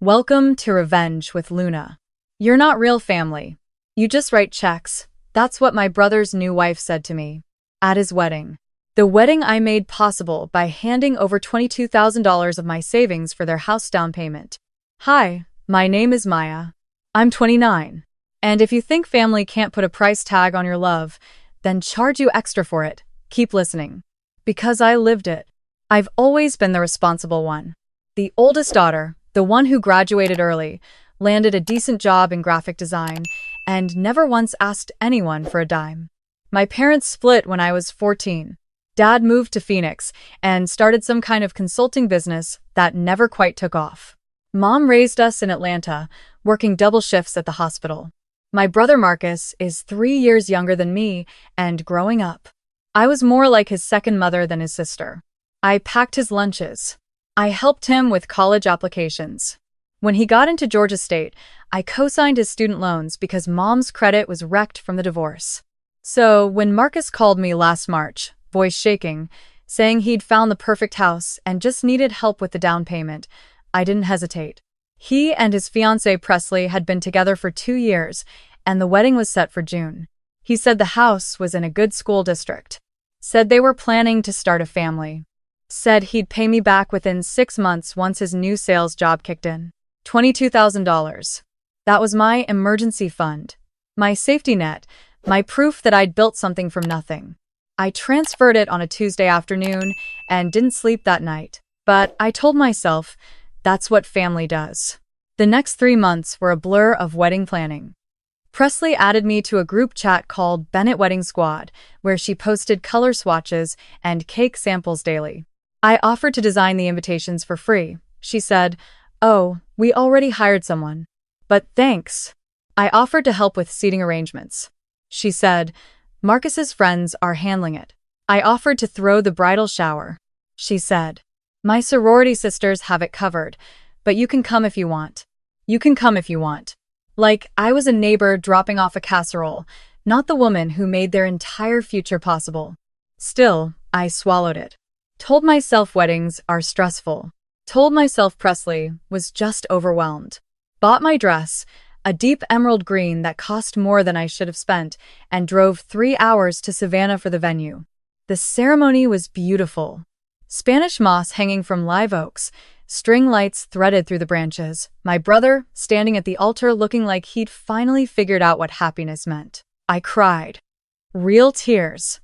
Welcome to Revenge with Luna. You're not real family. You just write checks. That's what my brother's new wife said to me at his wedding. The wedding I made possible by handing over $22,000 of my savings for their house down payment. Hi, my name is Maya. I'm 29. And if you think family can't put a price tag on your love, then charge you extra for it. Keep listening. Because I lived it. I've always been the responsible one. The oldest daughter, the one who graduated early, landed a decent job in graphic design, and never once asked anyone for a dime. My parents split when I was 14. Dad moved to Phoenix and started some kind of consulting business that never quite took off. Mom raised us in Atlanta, working double shifts at the hospital. My brother Marcus is 3 years younger than me, and growing up, I was more like his second mother than his sister. I packed his lunches. I helped him with college applications. When he got into Georgia State, I co-signed his student loans because Mom's credit was wrecked from the divorce. So when Marcus called me last March, voice shaking, saying he'd found the perfect house and just needed help with the down payment, I didn't hesitate. He and his fiancée Presley had been together for 2 years, and the wedding was set for June. He said the house was in a good school district. Said they were planning to start a family. Said he'd pay me back within 6 months once his new sales job kicked in. $22,000. That was my emergency fund. My safety net, my proof that I'd built something from nothing. I transferred it on a Tuesday afternoon and didn't sleep that night. But I told myself, that's what family does. The next 3 months were a blur of wedding planning. Presley added me to a group chat called Bennett Wedding Squad, where she posted color swatches and cake samples daily. I offered to design the invitations for free. She said, "Oh, we already hired someone. But thanks." I offered to help with seating arrangements. She said, "Marcus's friends are handling it." I offered to throw the bridal shower. She said, "My sorority sisters have it covered, but you can come if you want. You can come if you want." Like I was a neighbor dropping off a casserole, not the woman who made their entire future possible. Still, I swallowed it. Told myself weddings are stressful. Told myself Presley was just overwhelmed. Bought my dress, a deep emerald green that cost more than I should have spent, and drove 3 hours to Savannah for the venue. The ceremony was beautiful. Spanish moss hanging from live oaks, string lights threaded through the branches, my brother standing at the altar looking like he'd finally figured out what happiness meant. I cried. Real tears.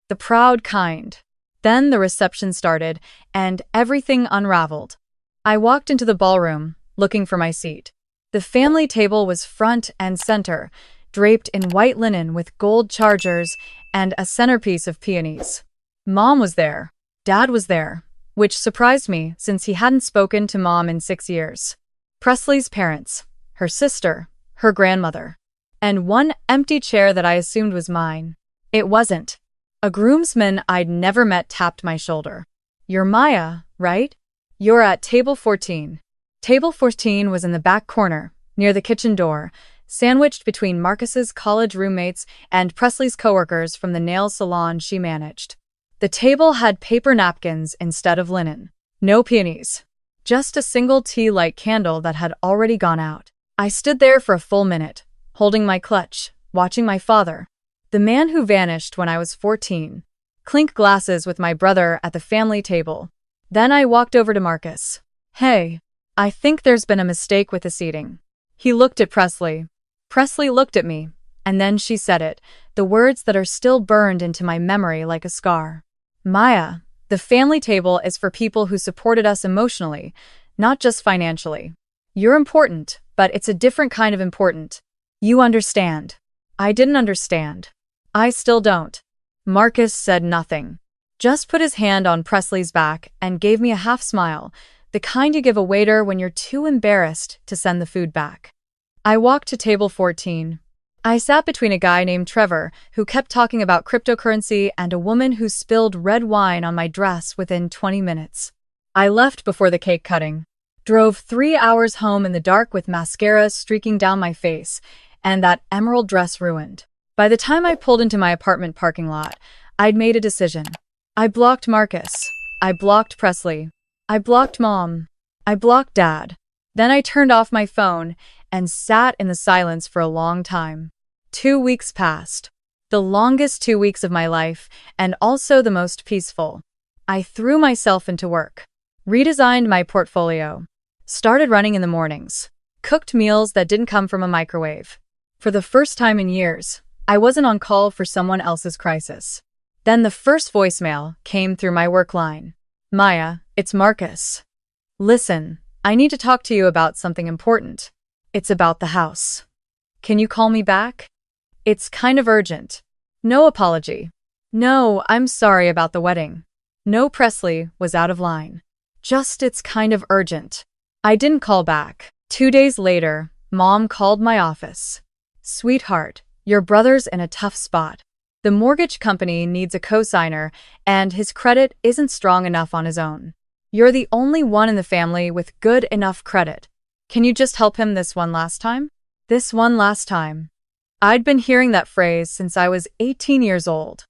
The proud kind. Then the reception started, and everything unraveled. I walked into the ballroom, looking for my seat. The family table was front and center, draped in white linen with gold chargers and a centerpiece of peonies. Mom was there. Dad was there, which surprised me since he hadn't spoken to Mom in 6 years. Presley's parents, her sister, her grandmother, and one empty chair that I assumed was mine. It wasn't. A groomsman I'd never met tapped my shoulder. "You're Maya, right? You're at table 14. Table 14 was in the back corner, near the kitchen door, sandwiched between Marcus's college roommates and Presley's coworkers from the nail salon she managed. The table had paper napkins instead of linen. No peonies. Just a single tea-light candle that had already gone out. I stood there for a full minute, holding my clutch, watching my father, the man who vanished when I was 14, clink glasses with my brother at the family table. Then I walked over to Marcus. "Hey, I think there's been a mistake with the seating." He looked at Presley. Presley looked at me, and then she said it, the words that are still burned into my memory like a scar. "Maya, the family table is for people who supported us emotionally, not just financially. You're important, but it's a different kind of important. You understand." I didn't understand. I still don't. Marcus said nothing. Just put his hand on Presley's back and gave me a half smile, the kind you give a waiter when you're too embarrassed to send the food back. I walked to table 14. I sat between a guy named Trevor, who kept talking about cryptocurrency, and a woman who spilled red wine on my dress within 20 minutes. I left before the cake cutting. Drove 3 hours home in the dark with mascara streaking down my face, and that emerald dress ruined. By the time I pulled into my apartment parking lot, I'd made a decision. I blocked Marcus. I blocked Presley. I blocked Mom. I blocked Dad. Then I turned off my phone and sat in the silence for a long time. 2 weeks passed. The longest 2 weeks of my life, and also the most peaceful. I threw myself into work, redesigned my portfolio, started running in the mornings, cooked meals that didn't come from a microwave. For the first time in years, I wasn't on call for someone else's crisis. Then the first voicemail came through my work line. Maya, it's Marcus. Listen, I need to talk to you about something important. It's about the house. Can you call me back? It's kind of urgent. No apology. No, I'm sorry about the wedding. No, Presley was out of line. Just it's kind of urgent. I didn't call back. 2 days later, Mom called my office. Sweetheart, your brother's in a tough spot. The mortgage company needs a co-signer, and his credit isn't strong enough on his own. You're the only one in the family with good enough credit. Can you just help him this one last time? This one last time. I'd been hearing that phrase since I was 18 years old.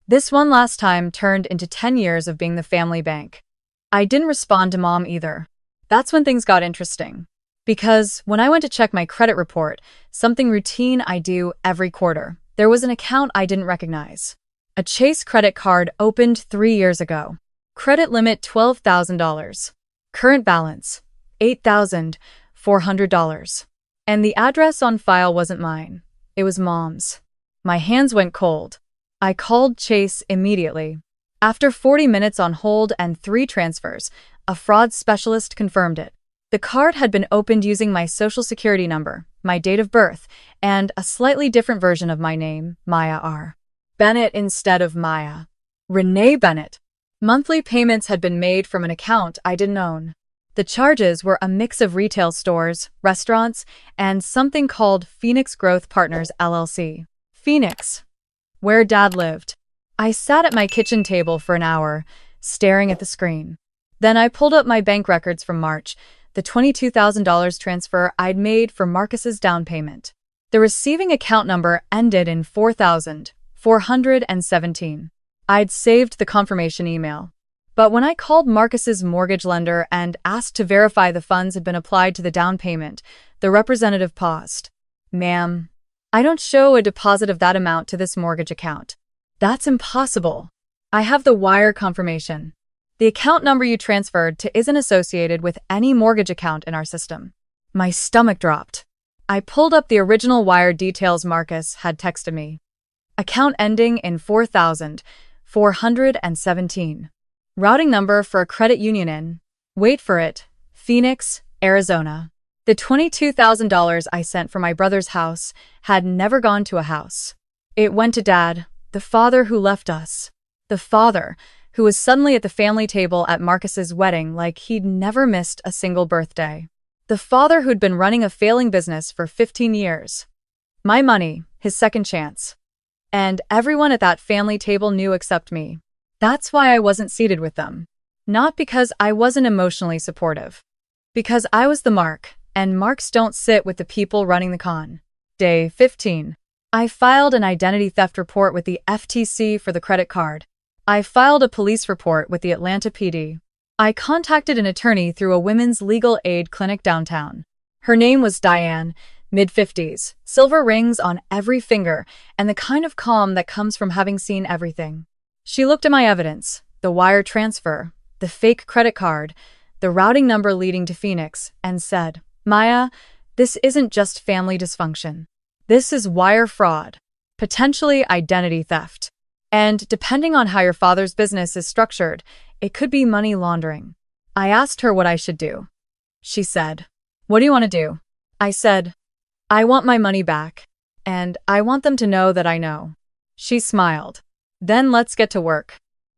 This one last time turned into 10 years of being the family bank. I didn't respond to Mom either. That's when things got interesting. Because when I went to check my credit report, something routine I do every quarter, there was an account I didn't recognize. A Chase credit card opened 3 years ago. Credit limit $12,000. Current balance $8,400. And the address on file wasn't mine. It was Mom's. My hands went cold. I called Chase immediately. After 40 minutes on hold and 3 transfers, a fraud specialist confirmed it. The card had been opened using my social security number, my date of birth, and a slightly different version of my name, Maya R. Bennett instead of Maya. Renee Bennett. Monthly payments had been made from an account I didn't own. The charges were a mix of retail stores, restaurants, and something called Phoenix Growth Partners LLC. Phoenix, where Dad lived. I sat at my kitchen table for an hour, staring at the screen. Then I pulled up my bank records from March, the $22,000 transfer I'd made for Marcus's down payment. The receiving account number ended in 4,417. I'd saved the confirmation email. But when I called Marcus's mortgage lender and asked to verify the funds had been applied to the down payment, the representative paused. Ma'am, I don't show a deposit of that amount to this mortgage account. That's impossible. I have the wire confirmation. The account number you transferred to isn't associated with any mortgage account in our system. My stomach dropped. I pulled up the original wire details Marcus had texted me. Account ending in 4,417. Routing number for a credit union in, wait for it, Phoenix, Arizona. The $22,000 I sent for my brother's house had never gone to a house. It went to Dad, the father who left us. The father who was suddenly at the family table at Marcus's wedding like he'd never missed a single birthday. The father who'd been running a failing business for 15 years. My money, his second chance. And everyone at that family table knew except me. That's why I wasn't seated with them. Not because I wasn't emotionally supportive. Because I was the mark, and marks don't sit with the people running the con. Day 15. I filed an identity theft report with the FTC for the credit card. I filed a police report with the Atlanta PD. I contacted an attorney through a women's legal aid clinic downtown. Her name was Diane, mid-50s, silver rings on every finger, and the kind of calm that comes from having seen everything. She looked at my evidence, the wire transfer, the fake credit card, the routing number leading to Phoenix, and said, Maya, this isn't just family dysfunction. This is wire fraud, potentially identity theft. And depending on how your father's business is structured, it could be money laundering. I asked her what I should do. She said, what do you want to do? I said, I want my money back, and I want them to know that I know. She smiled. Then let's get to work.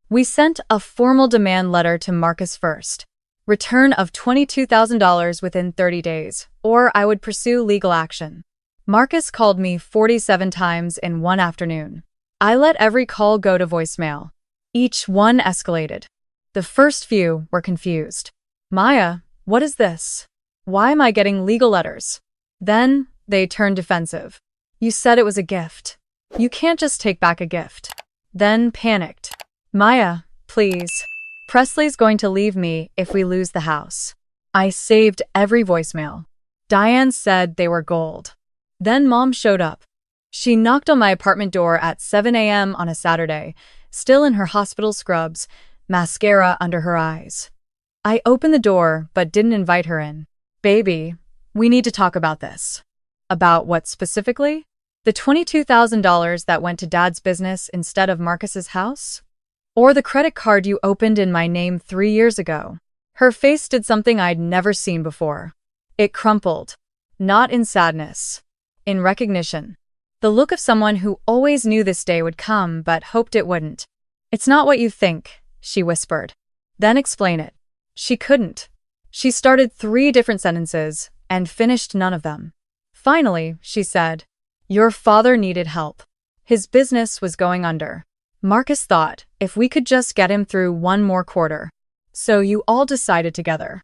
We sent a formal demand letter to Marcus first. Return of $22,000 within 30 days, or I would pursue legal action. Marcus called me 47 times in one afternoon. I let every call go to voicemail. Each one escalated. The first few were confused. Maya, what is this? Why am I getting legal letters? Then they turned defensive. You said it was a gift. You can't just take back a gift. Then panicked. Maya, please. Presley's going to leave me if we lose the house. I saved every voicemail. Diane said they were gold. Then Mom showed up. She knocked on my apartment door at 7 a.m. on a Saturday, still in her hospital scrubs, mascara under her eyes. I opened the door but didn't invite her in. Baby, we need to talk about this. About what specifically? The $22,000 that went to Dad's business instead of Marcus's house? Or the credit card you opened in my name 3 years ago? Her face did something I'd never seen before. It crumpled. Not in sadness. In recognition. The look of someone who always knew this day would come but hoped it wouldn't. It's not what you think, she whispered. Then explain it. She couldn't. She started 3 different sentences and finished none of them. Finally, she said, your father needed help. His business was going under. Marcus thought if we could just get him through 1 more quarter. So you all decided together.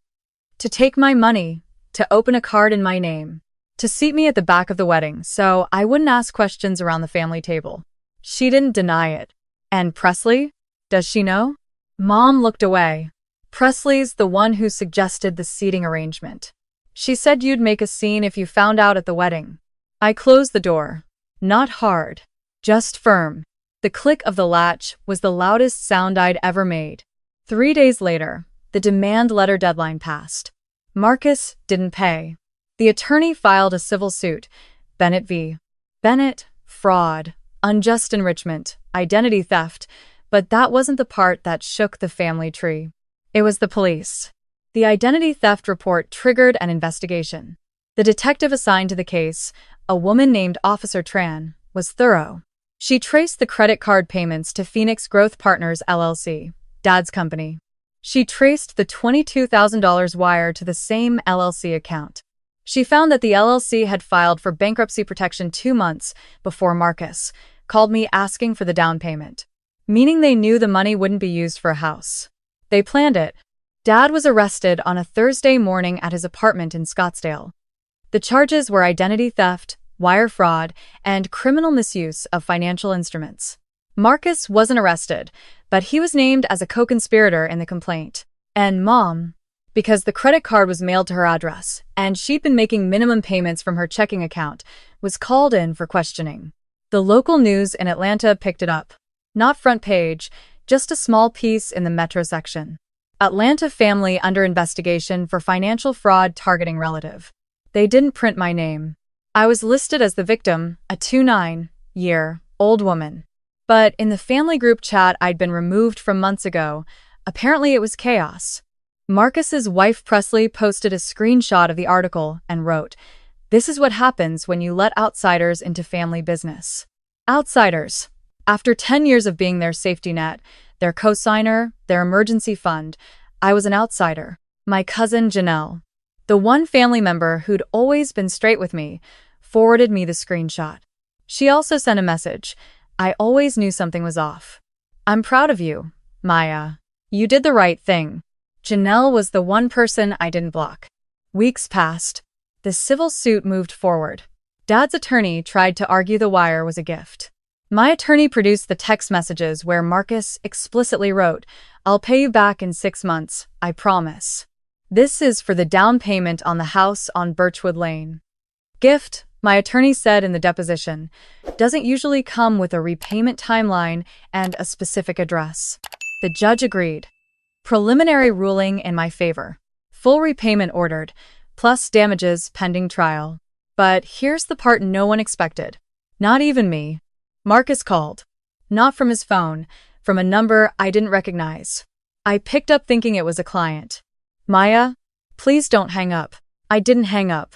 To take my money, to open a card in my name, to seat me at the back of the wedding so I wouldn't ask questions around the family table. She didn't deny it. And Presley? Does she know? Mom looked away. Presley's the one who suggested the seating arrangement. She said you'd make a scene if you found out at the wedding. I closed the door. Not hard. Just firm. The click of the latch was the loudest sound I'd ever made. 3 days later, the demand letter deadline passed. Marcus didn't pay. The attorney filed a civil suit. Bennett v. Bennett, fraud, unjust enrichment, identity theft, but that wasn't the part that shook the family tree. It was the police. The identity theft report triggered an investigation. The detective assigned to the case, a woman named Officer Tran, was thorough. She traced the credit card payments to Phoenix Growth Partners LLC, Dad's company. She traced the $22,000 wire to the same LLC account. She found that the LLC had filed for bankruptcy protection 2 months before Marcus called me asking for the down payment, meaning they knew the money wouldn't be used for a house. They planned it. Dad was arrested on a Thursday morning at his apartment in Scottsdale. The charges were identity theft, wire fraud, and criminal misuse of financial instruments. Marcus wasn't arrested, but he was named as a co-conspirator in the complaint. And Mom, because the credit card was mailed to her address, and she'd been making minimum payments from her checking account, was called in for questioning. The local news in Atlanta picked it up. Not front page, just a small piece in the Metro section. Atlanta family under investigation for financial fraud targeting relative. They didn't print my name. I was listed as the victim, a 29-year-old woman. But in the family group chat I'd been removed from months ago, apparently it was chaos. Marcus's wife Presley posted a screenshot of the article and wrote, "This is what happens when you let outsiders into family business." Outsiders. After 10 years of being their safety net, their co-signer, their emergency fund, I was an outsider. My cousin Janelle, the one family member who'd always been straight with me, forwarded me the screenshot. She also sent a message. I always knew something was off. I'm proud of you, Maya. You did the right thing. Janelle was the one person I didn't block. Weeks passed. The civil suit moved forward. Dad's attorney tried to argue the wire was a gift. My attorney produced the text messages where Marcus explicitly wrote, "I'll pay you back in 6 months, I promise. This is for the down payment on the house on Birchwood Lane." Gift, my attorney said in the deposition, doesn't usually come with a repayment timeline and a specific address. The judge agreed. Preliminary ruling in my favor. Full repayment ordered, plus damages pending trial. But here's the part no one expected. Not even me. Marcus called. Not from his phone, from a number I didn't recognize. I picked up thinking it was a client. "Maya, please don't hang up." I didn't hang up.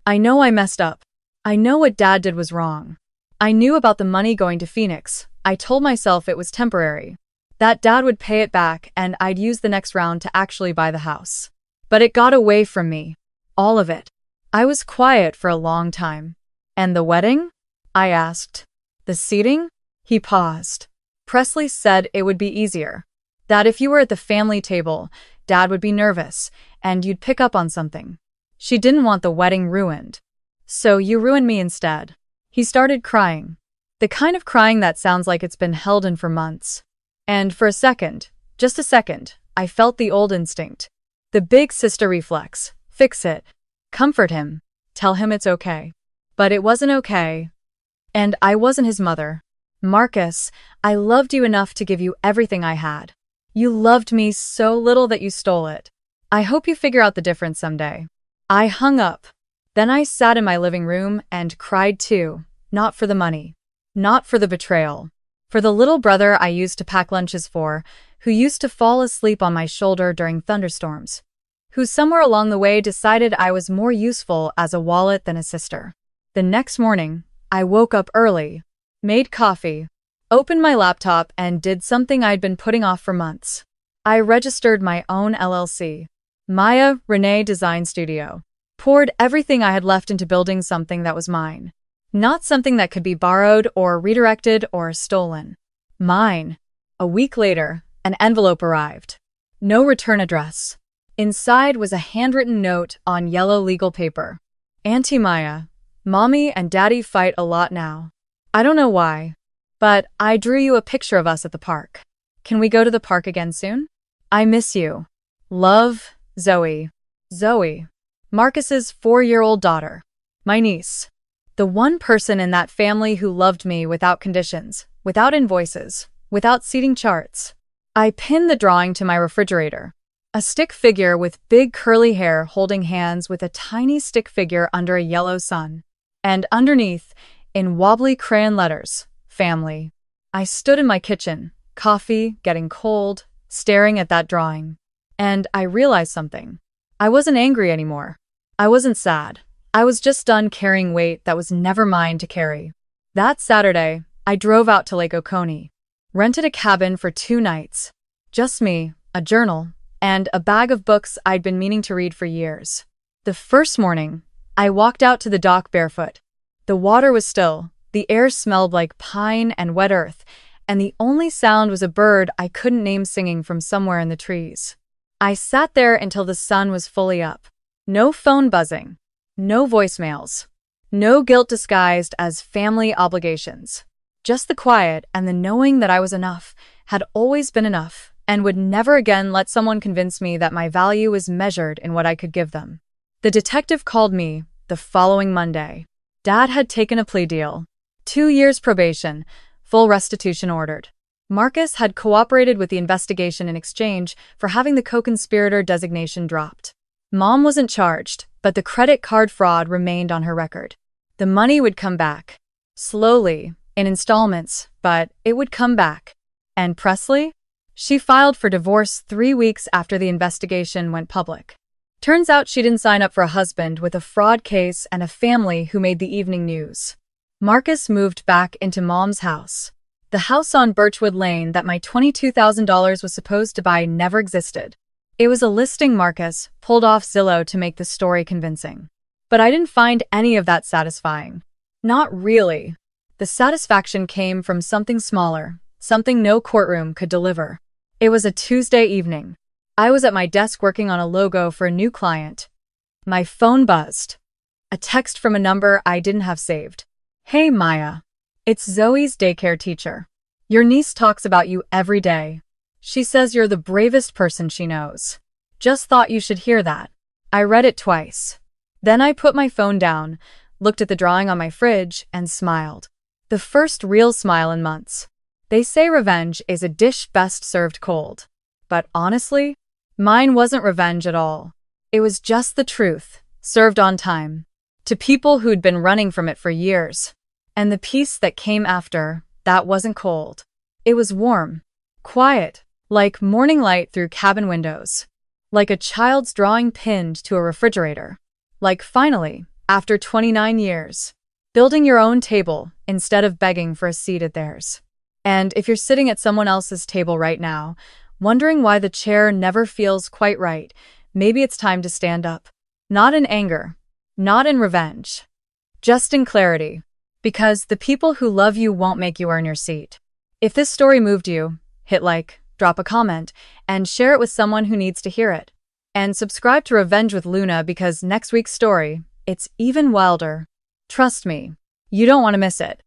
I know I messed up. I know what Dad did was wrong. I knew about the money going to Phoenix. I told myself it was temporary. That Dad would pay it back and I'd use the next round to actually buy the house. But it got away from me. All of it. I was quiet for a long time. "And the wedding?" I asked. "The seating?" He paused. Presley said it would be easier. That if you were at the family table, Dad would be nervous, and you'd pick up on something. She didn't want the wedding ruined. "So you ruined me instead." He started crying. The kind of crying that sounds like it's been held in for months. And for a second, just a second, I felt the old instinct. The big sister reflex. Fix it. Comfort him. Tell him it's okay. But it wasn't okay. And I wasn't his mother. Marcus, I loved you enough to give you everything I had. You loved me so little that you stole it. I hope you figure out the difference someday. I hung up. Then I sat in my living room and cried too, not for the money, not for the betrayal, for the little brother I used to pack lunches for, who used to fall asleep on my shoulder during thunderstorms, who somewhere along the way decided I was more useful as a wallet than a sister. The next morning, I woke up early, made coffee, opened my laptop, and did something I'd been putting off for months. I registered my own LLC, Maya Renee Design Studio. Poured everything I had left into building something that was mine. Not something that could be borrowed or redirected or stolen. Mine. A week later, an envelope arrived. No return address. Inside was a handwritten note on yellow legal paper. Auntie Maya, Mommy and Daddy fight a lot now. I don't know why, but I drew you a picture of us at the park. Can we go to the park again soon? I miss you. Love, Zoe. Zoe. Marcus's 4-year-old daughter. My niece. The one person in that family who loved me without conditions, without invoices, without seating charts. I pinned the drawing to my refrigerator. A stick figure with big curly hair holding hands with a tiny stick figure under a yellow sun. And underneath, in wobbly crayon letters, family. I stood in my kitchen, coffee getting cold, staring at that drawing. And I realized something. I wasn't angry anymore. I wasn't sad. I was just done carrying weight that was never mine to carry. That Saturday, I drove out to Lake Oconee. Rented a cabin for 2 nights. Just me, a journal, and a bag of books I'd been meaning to read for years. The first morning, I walked out to the dock barefoot. The water was still, the air smelled like pine and wet earth, and the only sound was a bird I couldn't name singing from somewhere in the trees. I sat there until the sun was fully up. No phone buzzing. No voicemails. No guilt disguised as family obligations. Just the quiet and the knowing that I was enough, had always been enough, and would never again let someone convince me that my value was measured in what I could give them. The detective called me the following Monday. Dad had taken a plea deal. 2 years probation, full restitution ordered. Marcus had cooperated with the investigation in exchange for having the co-conspirator designation dropped. Mom wasn't charged, but the credit card fraud remained on her record. The money would come back. Slowly, in installments, but it would come back. And Presley? She filed for divorce 3 weeks after the investigation went public. Turns out she didn't sign up for a husband with a fraud case and a family who made the evening news. Marcus moved back into Mom's house. The house on Birchwood Lane that my $22,000 was supposed to buy never existed. It was a listing Marcus pulled off Zillow to make the story convincing. But I didn't find any of that satisfying. Not really. The satisfaction came from something smaller, something no courtroom could deliver. It was a Tuesday evening. I was at my desk working on a logo for a new client. My phone buzzed. A text from a number I didn't have saved. Hey Maya. It's Zoe's daycare teacher. Your niece talks about you every day. She says you're the bravest person she knows. Just thought you should hear that. I read it twice. Then I put my phone down, looked at the drawing on my fridge, and smiled. The first real smile in months. They say revenge is a dish best served cold. But honestly, mine wasn't revenge at all. It was just the truth, served on time. To people who'd been running from it for years. And the peace that came after, that wasn't cold. It was warm, quiet, like morning light through cabin windows. Like a child's drawing pinned to a refrigerator. Like finally, after 29 years, building your own table instead of begging for a seat at theirs. And if you're sitting at someone else's table right now, wondering why the chair never feels quite right, maybe it's time to stand up. Not in anger, not in revenge, just in clarity. Because the people who love you won't make you earn your seat. If this story moved you, hit like, drop a comment, and share it with someone who needs to hear it. And subscribe to Revenge with Luna because next week's story, it's even wilder. Trust me, you don't want to miss it.